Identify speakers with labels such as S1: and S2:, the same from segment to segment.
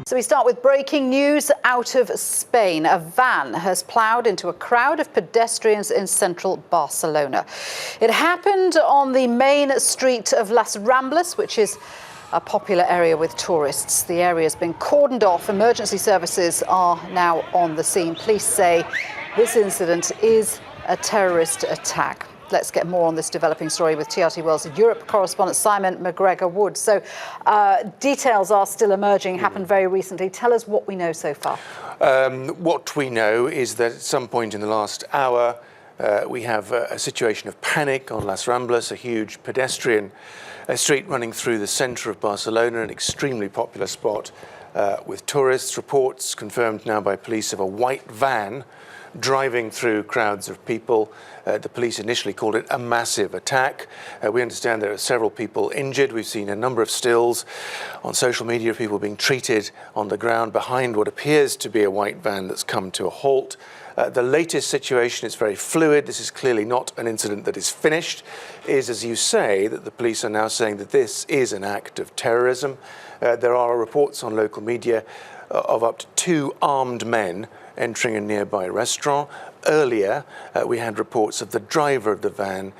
S1: So we start with breaking news out of Spain. A van has ploughed into a crowd of pedestrians in central Barcelona. It happened on the main street of Las Ramblas, which is a popular area with tourists. The area has been cordoned off. Emergency services are now on the scene. Police say this incident is a terrorist attack. Let's get more on this developing story with TRT World's Europe correspondent Simon McGregor-Wood. So details are still emerging, happened very recently. Tell us what we know so far.
S2: What we know is that at some point in the last hour, we have a situation of panic on Las Ramblas, a huge pedestrian street running through the centre of Barcelona, an extremely popular spot with tourists. Reports confirmed now by police of a white van driving through crowds of people. The police initially called it a massive attack. We understand there are several people injured. We've seen a number of stills on social media of people being treated on the ground behind what appears to be a white van that's come to a halt. The latest situation is very fluid. This is clearly not an incident that is finished. It is, as you say, that the police are now saying that this is an act of terrorism. There are reports on local media of up to 2 armed men entering a nearby restaurant. Earlier, we had reports of the driver of the van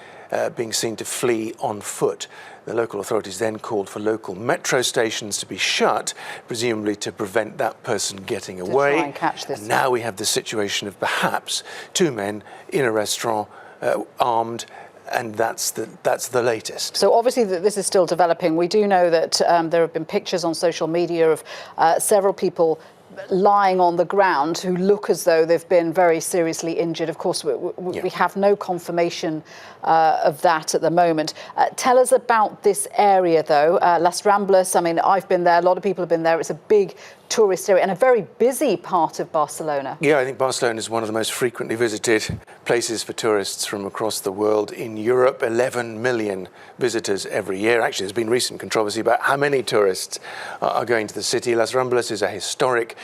S2: being seen to flee on foot. The local authorities then called for local metro stations to be shut, presumably to prevent that person getting away.
S1: To try and catch this.
S2: And now we have the situation of perhaps 2 men in a restaurant armed, and that's the latest.
S1: So obviously this is still developing. We do know that there have been pictures on social media of several people lying on the ground who look as though they've been very seriously injured. Of course, we have no confirmation of that at the moment. Tell us about this area, though. Las Ramblas, I mean, I've been there. A lot of people have been there. It's a big tourist area and a very busy part of Barcelona.
S2: Yeah, I think Barcelona is one of the most frequently visited places for tourists from across the world in Europe. 11 million visitors every year. Actually, there's been recent controversy about how many tourists are going to the city. Las Ramblas is a historic,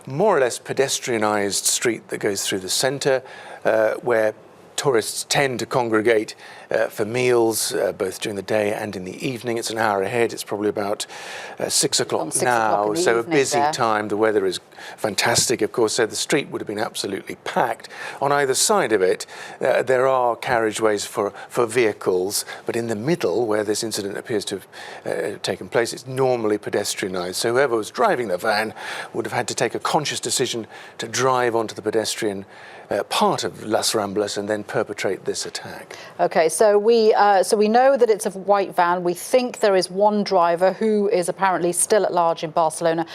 S2: more or less pedestrianised street that goes through the centre, where tourists tend to congregate for meals, both during the day and in the evening. It's an hour ahead. It's probably about 6 o'clock now, so a busy time. The weather is fantastic, of course, so the street would have been absolutely packed. On either side of it, there are carriageways for vehicles, but in the middle, where this incident appears to have taken place, it's normally pedestrianised. So whoever was driving the van would have had to take a conscious decision to drive onto the pedestrian part of Las Ramblas and then perpetrate this attack.
S1: Okay, so we know that it's a white van. We think there is one driver who is apparently still at large in Barcelona.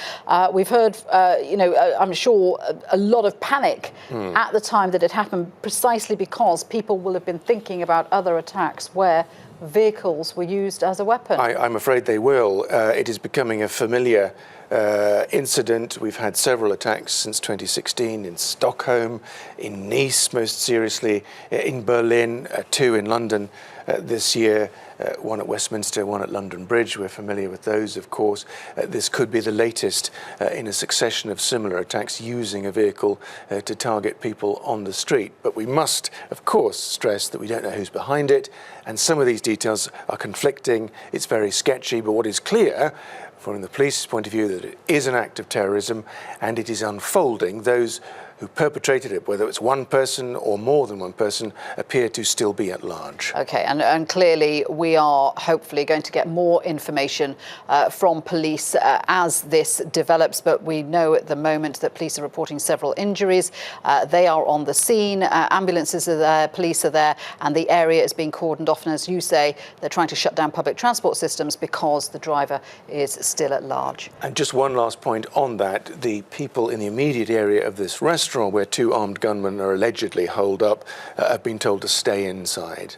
S1: We've heard, I'm sure a lot of panic at the time that it happened, precisely because people will have been thinking about other attacks where vehicles were used as a weapon.
S2: I'm afraid they will. It is becoming a familiar incident. We've had several attacks since 2016 in Stockholm, in Nice, most seriously in Berlin, 2 in London this year, 1 at Westminster, 1 at London Bridge. We're familiar with those, of course. This could be the latest in a succession of similar attacks using a vehicle to target people on the street. But we must, of course, stress that we don't know who's behind it, and some of these details are conflicting. It's very sketchy, but what is clear from the police's point of view, that it is an act of terrorism and it is unfolding. Those who perpetrated it, whether it's one person or more than one person, appear to still be at large.
S1: Okay, and clearly we are hopefully going to get more information from police as this develops, but we know at the moment that police are reporting several injuries. They are on the scene, ambulances are there, police are there, and the area is being cordoned off. And as you say, they're trying to shut down public transport systems because the driver is still at large.
S2: And just one last point on that, the people in the immediate area of this restaurant where 2 armed gunmen are allegedly holed up have been told to stay inside.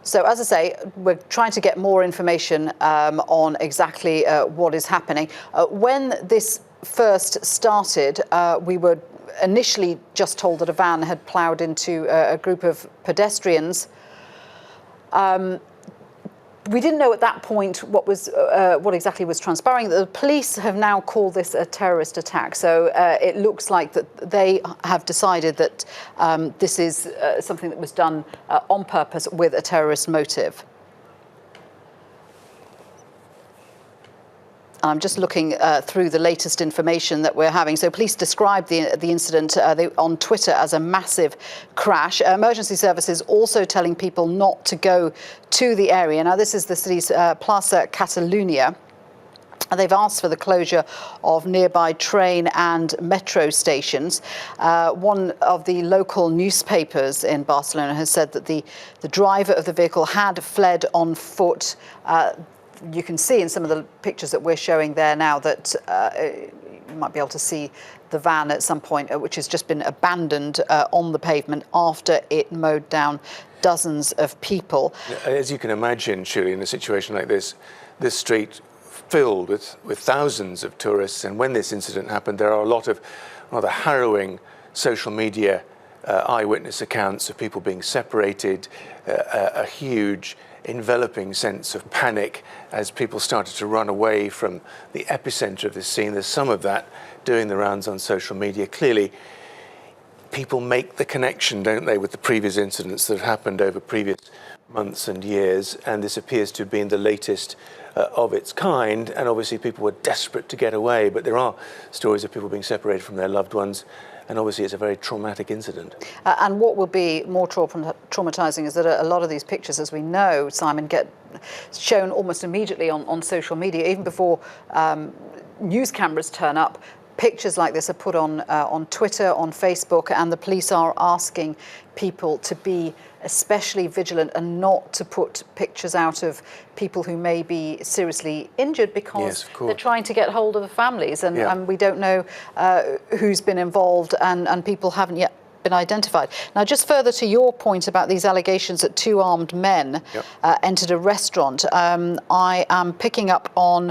S1: So, as I say, we're trying to get more information on exactly what is happening. When this first started, we were initially just told that a van had ploughed into a group of pedestrians. We didn't know at that point what exactly was transpiring. The police have now called this a terrorist attack. So it looks like that they have decided that this is something that was done on purpose with a terrorist motive. I'm just looking through the latest information that we're having. So police described the incident on Twitter as a massive crash. Emergency services also telling people not to go to the area. Now, this is the city's Plaza Catalunya. They've asked for the closure of nearby train and metro stations. One of the local newspapers in Barcelona has said that the driver of the vehicle had fled on foot. You can see in some of the pictures that we're showing there now that you might be able to see the van at some point, which has just been abandoned on the pavement after it mowed down dozens of people.
S2: As you can imagine, Shirley, in a situation like this street filled with thousands of tourists, and when this incident happened, there are a lot of rather harrowing social media eyewitness accounts of people being separated, a huge enveloping sense of panic as people started to run away from the epicenter of this scene. There's some of that doing the rounds on social media. Clearly, people make the connection, don't they, with the previous incidents that have happened over previous months and years, and this appears to have been the latest of its kind, and obviously people were desperate to get away, but there are stories of people being separated from their loved ones, and obviously it's a very traumatic incident.
S1: And what will be more traumatizing is that a lot of these pictures, as we know, Simon, get shown almost immediately on social media, even before news cameras turn up. Pictures like this are put on Twitter, on Facebook, and the police are asking people to be especially vigilant and not to put pictures out of people who may be seriously injured, because they're trying to get hold of the families, and we don't know who's been involved, and people haven't yet been identified. Now, just further to your point about these allegations that two armed men entered a restaurant, I am picking up on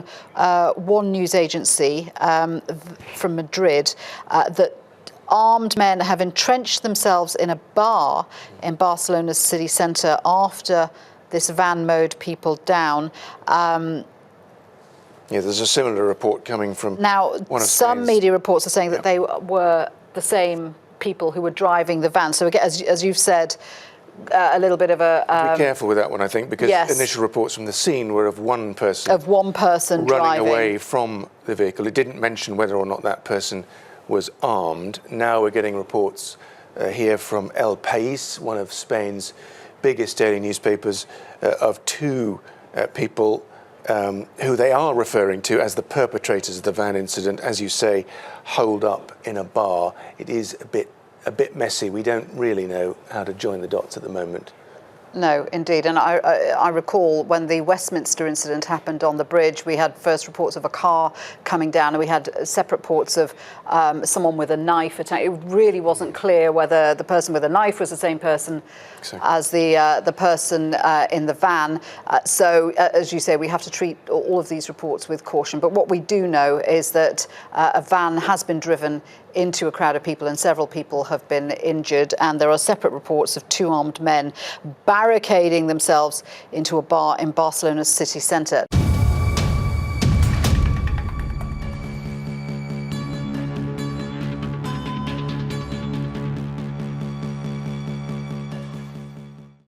S1: one news agency from Madrid that armed men have entrenched themselves in a bar in Barcelona's city centre after this van mowed people down.
S2: There's a similar report coming from
S1: now. Some media reports are saying that they were the same people who were driving the van. So again, as you've said, a little bit of a...
S2: Be careful with that one, I think, because initial reports from the scene were of one person
S1: running
S2: driving away from the vehicle. It didn't mention whether or not that person was armed. Now we're getting reports here from El País, one of Spain's biggest daily newspapers, of two people who they are referring to as the perpetrators of the van incident, as you say, holed up in a bar. It is a bit messy. We don't really know how to join the dots at the moment.
S1: No, indeed. And I recall when the Westminster incident happened on the bridge, we had first reports of a car coming down, and we had separate reports of someone with a knife attack. It really wasn't clear whether the person with a knife was the same person as the person in the van. So, as you say, we have to treat all of these reports with caution. But what we do know is that a van has been driven into a crowd of people, and several people have been injured, and there are separate reports of two armed men barricading themselves into a bar in Barcelona's city centre.